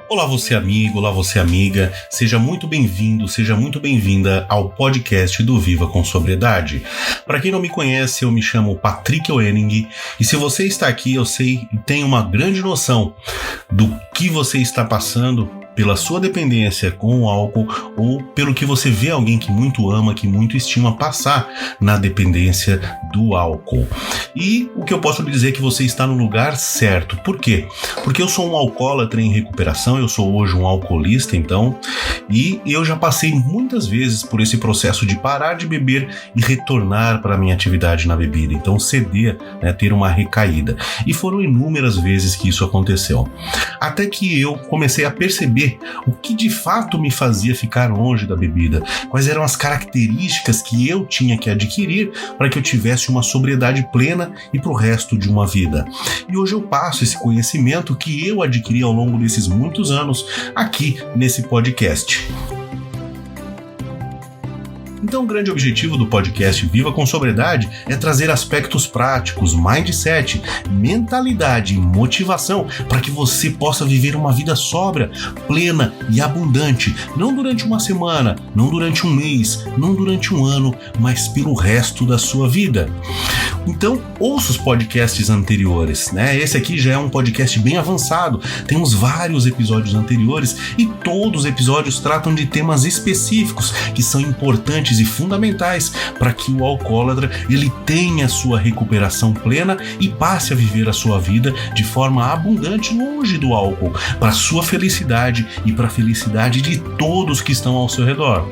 Olá você amigo, olá você amiga, seja muito bem-vindo, seja muito bem-vinda ao podcast do Viva com Sobriedade. Para quem não me conhece, eu me chamo Patrick Oening e se você está aqui, eu sei e tenho uma grande noção do que você está passando pela sua dependência com o álcool ou pelo que você vê alguém que muito ama, que muito estima passar na dependência do álcool. E o que eu posso lhe dizer é que você está no lugar certo. Por quê? Porque eu sou um alcoólatra em recuperação, eu sou hoje um alcoolista, então, e eu já passei muitas vezes por esse processo de parar de beber e retornar para a minha atividade na bebida, então ceder, ter uma recaída. E foram inúmeras vezes que isso aconteceu. Até que eu comecei a perceber o que de fato me fazia ficar longe da bebida, quais eram as características que eu tinha que adquirir para que eu tivesse uma sobriedade plena e para o resto de uma vida. E hoje eu passo esse conhecimento que eu adquiri ao longo desses muitos anos aqui nesse podcast. Então o grande objetivo do podcast Viva com Sobriedade é trazer aspectos práticos, mindset, mentalidade e motivação para que você possa viver uma vida sóbria, plena e abundante, não durante uma semana, não durante um mês, não durante um ano, mas pelo resto da sua vida. Então, ouça os podcasts anteriores, Esse aqui já é um podcast bem avançado, temos vários episódios anteriores e todos os episódios tratam de temas específicos que são importantes e fundamentais para que o alcoólatra ele tenha sua recuperação plena e passe a viver a sua vida de forma abundante longe do álcool, para sua felicidade e para a felicidade de todos que estão ao seu redor.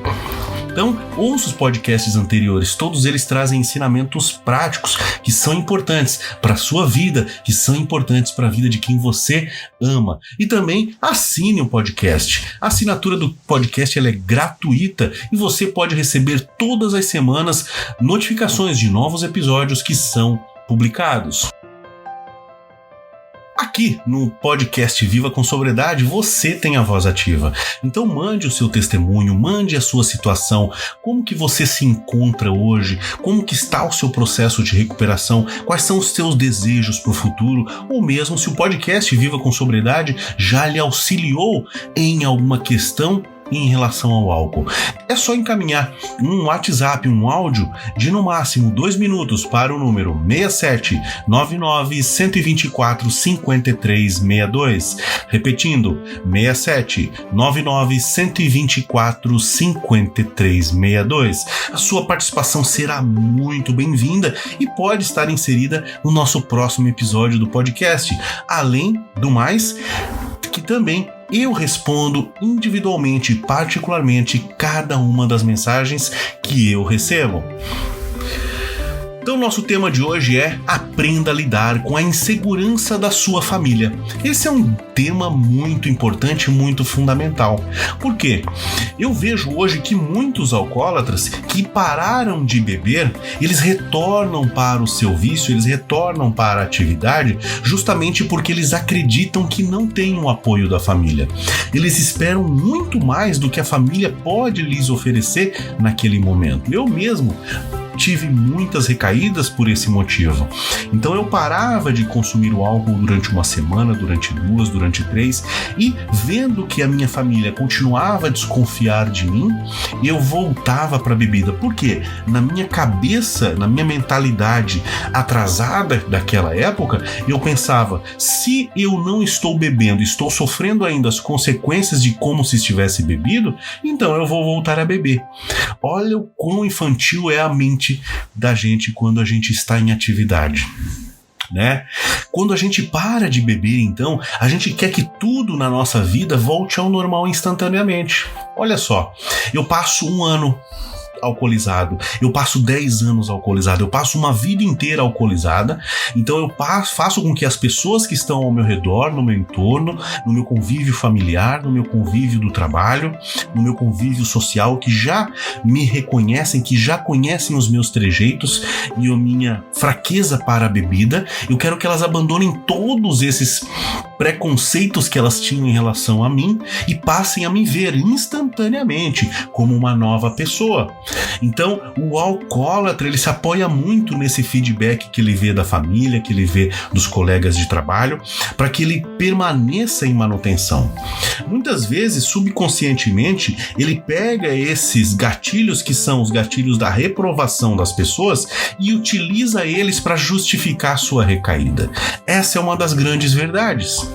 Então, ouça os podcasts anteriores, todos eles trazem ensinamentos práticos que são importantes para a sua vida, que são importantes para a vida de quem você ama. E também assine o podcast. A assinatura do podcast ela é gratuita e você pode receber todas as semanas notificações de novos episódios que são publicados. Aqui no podcast Viva com Sobriedade, você tem a voz ativa. Então mande o seu testemunho, mande a sua situação, como que você se encontra hoje, como que está o seu processo de recuperação, quais são os seus desejos para o futuro, ou mesmo se o podcast Viva com Sobriedade já lhe auxiliou em alguma questão em relação ao álcool. É só encaminhar um WhatsApp, um áudio de no máximo 2 minutos para o número 67 99 124 5362. Repetindo, 67 99 124 5362. A sua participação será muito bem-vinda e pode estar inserida no nosso próximo episódio do podcast. Além do mais, que também eu respondo individualmente, particularmente, cada uma das mensagens que eu recebo. Então, nosso tema de hoje é aprenda a lidar com a insegurança da sua família. Esse é um tema muito importante, muito fundamental. Por quê? Eu vejo hoje que muitos alcoólatras que pararam de beber, eles retornam para o seu vício, eles retornam para a atividade, justamente porque eles acreditam que não têm o apoio da família. Eles esperam muito mais do que a família pode lhes oferecer naquele momento. Eu mesmo tive muitas recaídas por esse motivo. Então eu parava de consumir o álcool durante uma semana, durante 2, durante 3, e vendo que a minha família continuava a desconfiar de mim, eu voltava para a bebida. Por quê? Na minha cabeça, na minha mentalidade atrasada daquela época, eu pensava, se eu não estou bebendo, estou sofrendo ainda as consequências de como se estivesse bebido, então eu vou voltar a beber. Olha o quão infantil é a mente da gente quando a gente está em atividade. Quando a gente para de beber, então, a gente quer que tudo na nossa vida volte ao normal instantaneamente. Olha só, eu passo 1 ano alcoolizado, eu passo 10 anos alcoolizado, eu passo uma vida inteira alcoolizada, então eu faço com que as pessoas que estão ao meu redor, no meu entorno, no meu convívio familiar, no meu convívio do trabalho, no meu convívio social, que já me reconhecem, que já conhecem os meus trejeitos e a minha fraqueza para a bebida, eu quero que elas abandonem todos esses preconceitos que elas tinham em relação a mim e passem a me ver instantaneamente como uma nova pessoa. Então, o alcoólatra, ele se apoia muito nesse feedback que ele vê da família, que ele vê dos colegas de trabalho, para que ele permaneça em manutenção. Muitas vezes, subconscientemente, ele pega esses gatilhos, que são os gatilhos da reprovação das pessoas, e utiliza eles para justificar sua recaída. Essa é uma das grandes verdades.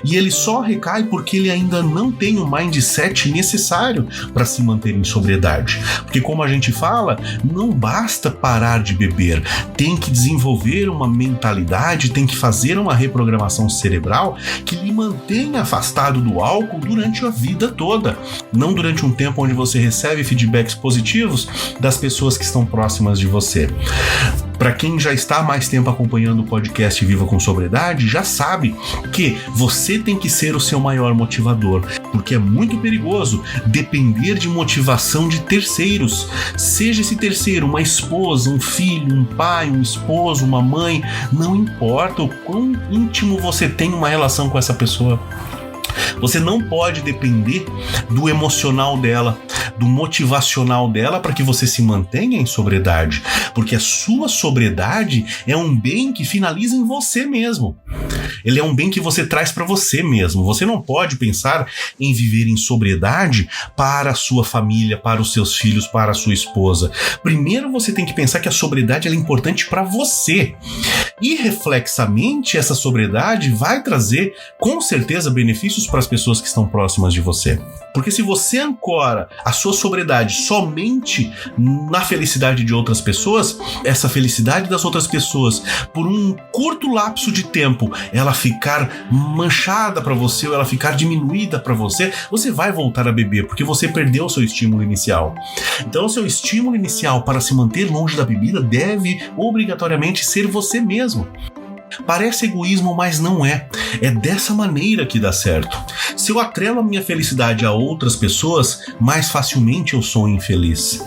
E ele só recai porque ele ainda não tem o mindset necessário para se manter em sobriedade. Porque, como a gente fala, não basta parar de beber, tem que desenvolver uma mentalidade, tem que fazer uma reprogramação cerebral que lhe mantenha afastado do álcool durante a vida toda, não durante um tempo onde você recebe feedbacks positivos das pessoas que estão próximas de você. Para quem já está há mais tempo acompanhando o podcast Viva com Sobriedade, já sabe que você tem que ser o seu maior motivador, porque é muito perigoso depender de motivação de terceiros. Seja esse terceiro uma esposa, um filho, um pai, um esposo, uma mãe, não importa o quão íntimo você tem uma relação com essa pessoa. Você não pode depender do emocional dela, do motivacional dela para que você se mantenha em sobriedade, porque a sua sobriedade é um bem que finaliza em você mesmo. Ele é um bem que você traz para você mesmo. Você não pode pensar em viver em sobriedade para a sua família, para os seus filhos, para a sua esposa. Primeiro você tem que pensar que a sobriedade é importante para você. E reflexamente essa sobriedade vai trazer com certeza benefícios para as pessoas que estão próximas de você. Porque se você ancora a sua sobriedade somente na felicidade de outras pessoas, essa felicidade das outras pessoas, por um curto lapso de tempo, ela ficar manchada para você ou ela ficar diminuída para você, você vai voltar a beber, porque você perdeu o seu estímulo inicial. Então o seu estímulo inicial para se manter longe da bebida deve obrigatoriamente ser você mesmo. Parece egoísmo, mas não é. É dessa maneira que dá certo. Se eu atrelo a minha felicidade a outras pessoas, mais facilmente eu sou infeliz.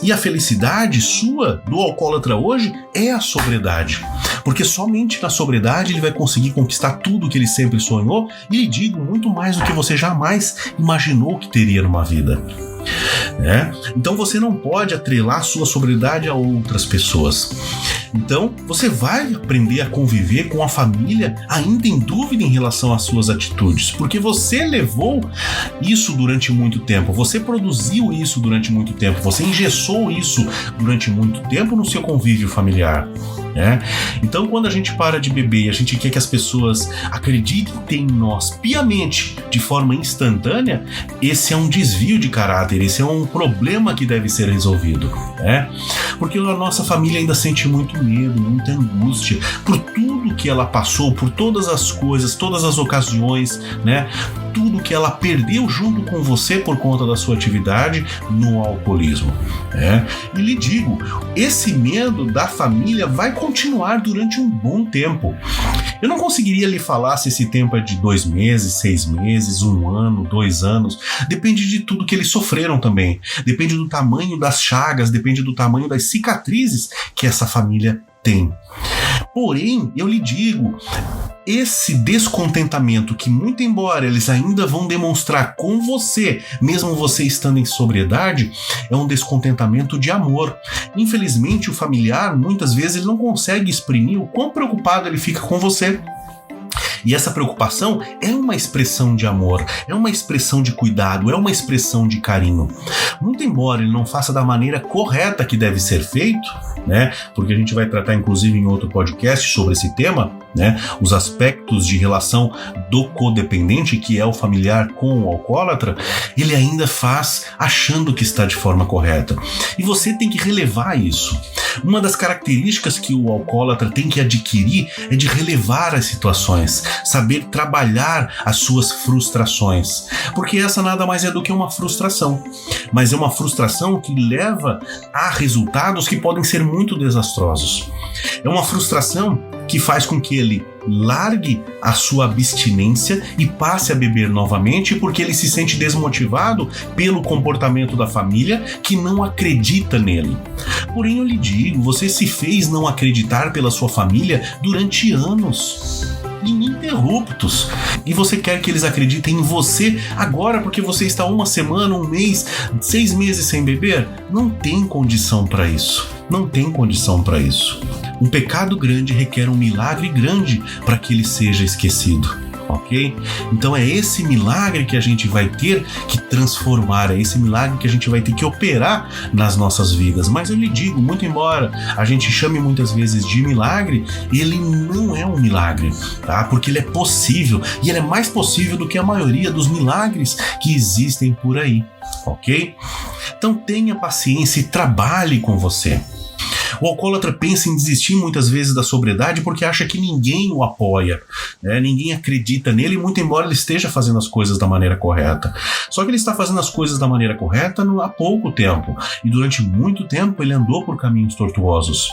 E a felicidade sua, do alcoólatra hoje, é a sobriedade. Porque somente na sobriedade ele vai conseguir conquistar tudo que ele sempre sonhou, e lhe digo, muito mais do que você jamais imaginou que teria numa vida. Então você não pode atrelar sua sobriedade a outras pessoas. Então você vai aprender a conviver com a família ainda em dúvida em relação às suas atitudes, porque você levou isso durante muito tempo, você produziu isso durante muito tempo, você engessou isso durante muito tempo no seu convívio familiar. Então quando a gente para de beber e a gente quer que as pessoas acreditem em nós piamente de forma instantânea, esse é um desvio de caráter, esse é um problema que deve ser resolvido, porque a nossa família ainda sente muito medo, muita angústia por tudo que ela passou, por todas as coisas, todas as ocasiões, tudo que ela perdeu junto com você por conta da sua atividade no alcoolismo. E lhe digo, esse medo da família vai continuar durante um bom tempo. Eu não conseguiria lhe falar se esse tempo é de 2 meses, 6 meses, 1 ano, 2 anos. Depende de tudo que eles sofreram também. Depende do tamanho das chagas, depende do tamanho das cicatrizes que essa família tem. Porém, eu lhe digo, esse descontentamento que, muito embora eles ainda vão demonstrar com você, mesmo você estando em sobriedade, é um descontentamento de amor. Infelizmente, o familiar, muitas vezes, ele não consegue exprimir o quão preocupado ele fica com você. E essa preocupação é uma expressão de amor, é uma expressão de cuidado, é uma expressão de carinho. Muito embora ele não faça da maneira correta que deve ser feito, porque a gente vai tratar inclusive em outro podcast sobre esse tema, os aspectos de relação do codependente, que é o familiar com o alcoólatra, ele ainda faz achando que está de forma correta. E você tem que relevar isso. Uma das características que o alcoólatra tem que adquirir é de relevar as situações, saber trabalhar as suas frustrações, porque essa nada mais é do que uma frustração, mas é uma frustração que leva a resultados que podem ser muito desastrosos. É uma frustração que faz com que ele largue a sua abstinência e passe a beber novamente, porque ele se sente desmotivado pelo comportamento da família que não acredita nele. Porém, eu lhe digo, você se fez não acreditar pela sua família durante anos. ininterruptos. E você quer que eles acreditem em você agora porque você está uma semana, um mês, 6 meses sem beber? Não tem condição para isso. Não tem condição para isso. Um pecado grande requer um milagre grande para que ele seja esquecido. Ok? Então é esse milagre que a gente vai ter que transformar, é esse milagre que a gente vai ter que operar nas nossas vidas. Mas eu lhe digo, muito embora a gente chame muitas vezes de milagre, ele não é um milagre, tá? Porque ele é possível, e ele é mais possível do que a maioria dos milagres que existem por aí, ok? Então tenha paciência e trabalhe com você. O alcoólatra pensa em desistir muitas vezes da sobriedade porque acha que ninguém o apoia, né? Ninguém acredita nele, muito embora ele esteja fazendo as coisas da maneira correta. Só que ele está fazendo as coisas da maneira correta há pouco tempo, e durante muito tempo ele andou por caminhos tortuosos.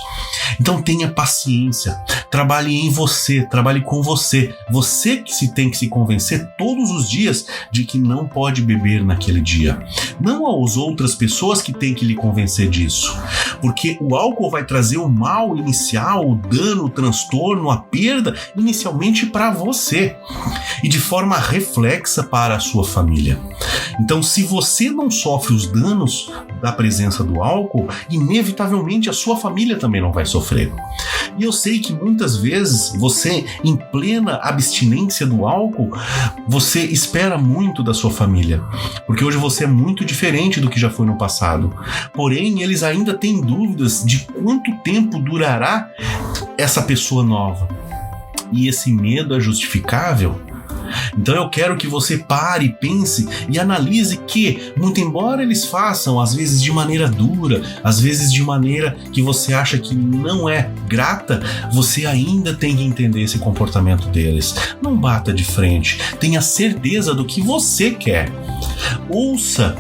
Então tenha paciência, trabalhe em você, trabalhe com você. Você que tem que se convencer todos os dias de que não pode beber naquele dia. Não às outras pessoas que têm que lhe convencer disso. Porque o álcool vai trazer o mal inicial, o dano, o transtorno, a perda, inicialmente para você. E de forma reflexa para a sua família. Então, se você não sofre os danos da presença do álcool, inevitavelmente a sua família também não vai sofrer. E eu sei que muitas vezes você, em plena abstinência do álcool, você espera muito da sua família, porque hoje você é muito diferente do que já foi no passado. Porém, eles ainda têm dúvidas de quanto tempo durará essa pessoa nova. E esse medo é justificável? Então eu quero que você pare, pense e analise que, muito embora eles façam, às vezes de maneira dura, às vezes de maneira que você acha que não é grata, você ainda tem que entender esse comportamento deles. Não bata de frente, tenha certeza do que você quer. Ouça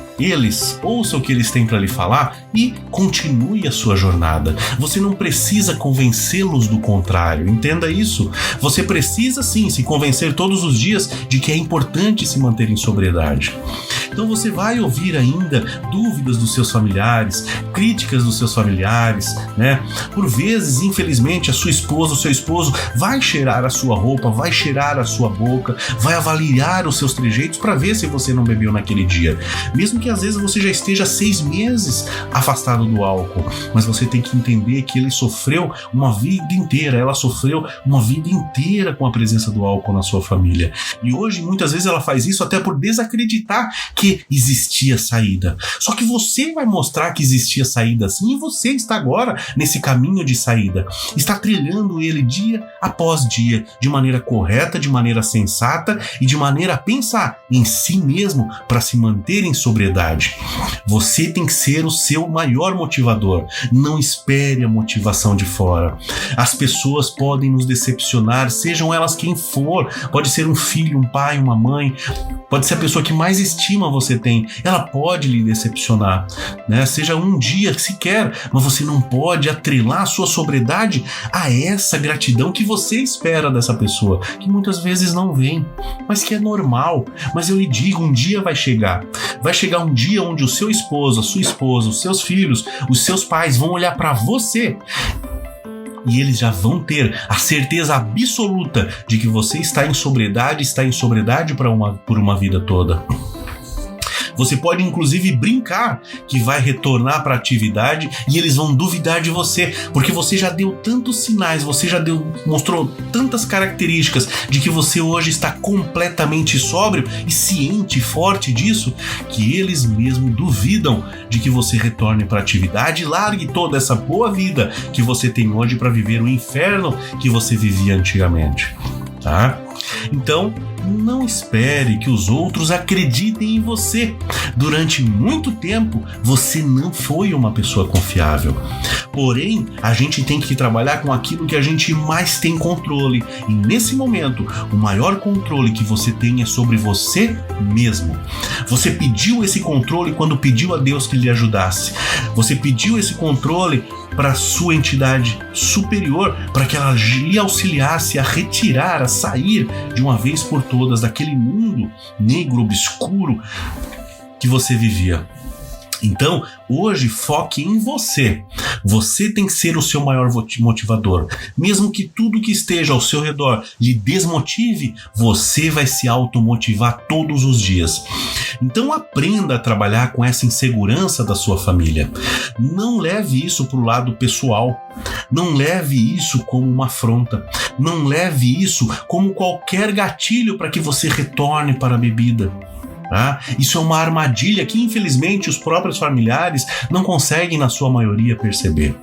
o que eles têm para lhe falar e continue a sua jornada. Você não precisa convencê-los do contrário, entenda isso. Você precisa sim se convencer todos os dias de que é importante se manter em sobriedade. Então você vai ouvir ainda dúvidas dos seus familiares, críticas dos seus familiares, né? Por vezes, infelizmente, a sua esposa, o seu esposo vai cheirar a sua roupa, vai cheirar a sua boca, vai avaliar os seus trejeitos para ver se você não bebeu naquele dia. Mesmo que às vezes você já esteja 6 meses afastado do álcool, mas você tem que entender que ele sofreu uma vida inteira, ela sofreu uma vida inteira com a presença do álcool na sua família. E hoje, muitas vezes, ela faz isso até por desacreditar que existia saída. Só que você vai mostrar que existia saída sim, e você está agora nesse caminho de saída. Está trilhando ele dia após dia, de maneira correta, de maneira sensata e de maneira a pensar em si mesmo para se manter em sobriedade. Você tem que ser o seu maior motivador. Não espere a motivação de fora. As pessoas podem nos decepcionar, sejam elas quem for. Pode ser um filho, um pai, uma mãe, pode ser a pessoa que mais estima você tem. Ela pode lhe decepcionar, né? Seja um dia sequer, mas você não pode atrelar a sua sobriedade a essa gratidão que você espera dessa pessoa, que muitas vezes não vem, mas que é normal. Mas eu lhe digo, um dia vai chegar. Vai chegar um dia onde o seu esposo, a sua esposa, os seus filhos, os seus pais vão olhar para você e eles já vão ter a certeza absoluta de que você está em sobriedade por uma vida toda. Você pode inclusive brincar que vai retornar para a atividade e eles vão duvidar de você, porque você já deu tantos sinais, você já mostrou tantas características de que você hoje está completamente sóbrio e ciente e forte disso, que eles mesmo duvidam de que você retorne para a atividade e largue toda essa boa vida que você tem hoje para viver o inferno que você vivia antigamente, tá? Então, não espere que os outros acreditem em você. Durante muito tempo, você não foi uma pessoa confiável. Porém, a gente tem que trabalhar com aquilo que a gente mais tem controle. E nesse momento, o maior controle que você tem é sobre você mesmo. Você pediu esse controle quando pediu a Deus que lhe ajudasse. Você pediu esse controle para a sua entidade superior, para que ela lhe auxiliasse a retirar, a sair de uma vez por todas daquele mundo negro, obscuro que você vivia. Então, hoje, foque em você. Você tem que ser o seu maior motivador. Mesmo que tudo que esteja ao seu redor lhe desmotive, você vai se automotivar todos os dias. Então aprenda a trabalhar com essa insegurança da sua família. Não leve isso para o lado pessoal. Não leve isso como uma afronta. Não leve isso como qualquer gatilho para que você retorne para a bebida. Tá? Isso é uma armadilha que, infelizmente, os próprios familiares não conseguem, na sua maioria, perceber.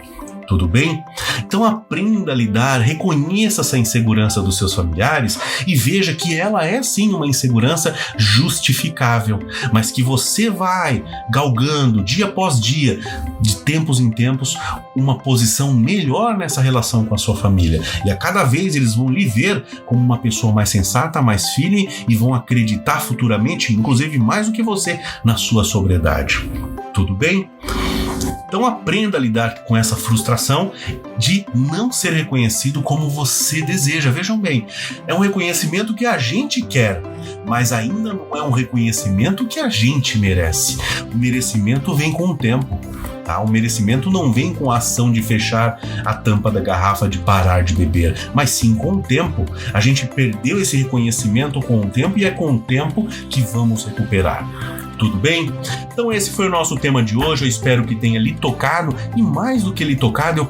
Tudo bem? Então aprenda a lidar, reconheça essa insegurança dos seus familiares e veja que ela é sim uma insegurança justificável, mas que você vai galgando dia após dia, de tempos em tempos, uma posição melhor nessa relação com a sua família. E a cada vez eles vão lhe ver como uma pessoa mais sensata, mais firme e vão acreditar futuramente, inclusive mais do que você, na sua sobriedade. Tudo bem? Então aprenda a lidar com essa frustração de não ser reconhecido como você deseja. Vejam bem, é um reconhecimento que a gente quer, mas ainda não é um reconhecimento que a gente merece. O merecimento vem com o tempo. Tá? O merecimento não vem com a ação de fechar a tampa da garrafa, de parar de beber, mas sim com o tempo. A gente perdeu esse reconhecimento com o tempo e é com o tempo que vamos recuperar. Tudo bem? Então esse foi o nosso tema de hoje, eu espero que tenha lhe tocado e mais do que lhe tocado,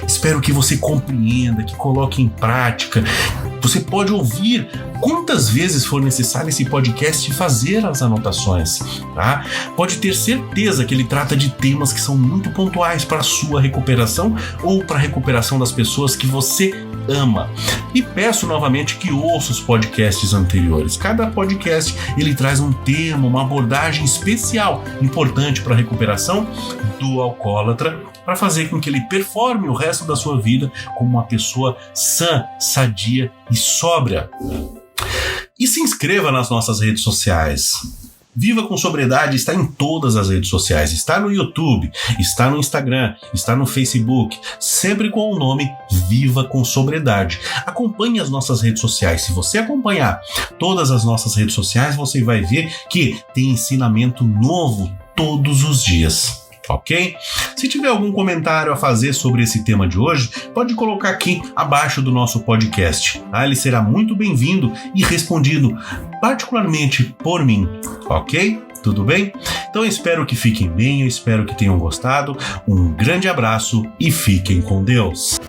espero que você compreenda, que coloque em prática. Você pode ouvir quantas vezes for necessário esse podcast e fazer as anotações, tá? Pode ter certeza que ele trata de temas que são muito pontuais para a sua recuperação ou para a recuperação das pessoas que você ama. E peço novamente que ouça os podcasts anteriores. Cada podcast ele traz um tema, uma abordagem especial, importante para a recuperação do alcoólatra, para fazer com que ele performe o resto da sua vida como uma pessoa sã, sadia e sóbria. E se inscreva nas nossas redes sociais. Viva com Sobriedade está em todas as redes sociais, está no YouTube, está no Instagram, está no Facebook, sempre com o nome Viva com Sobriedade. Acompanhe as nossas redes sociais. Se você acompanhar todas as nossas redes sociais, você vai ver que tem ensinamento novo todos os dias. Ok? Se tiver algum comentário a fazer sobre esse tema de hoje, pode colocar aqui abaixo do nosso podcast. Tá? Ele será muito bem-vindo e respondido particularmente por mim. Ok? Tudo bem? Então eu espero que fiquem bem, eu espero que tenham gostado. Um grande abraço e fiquem com Deus.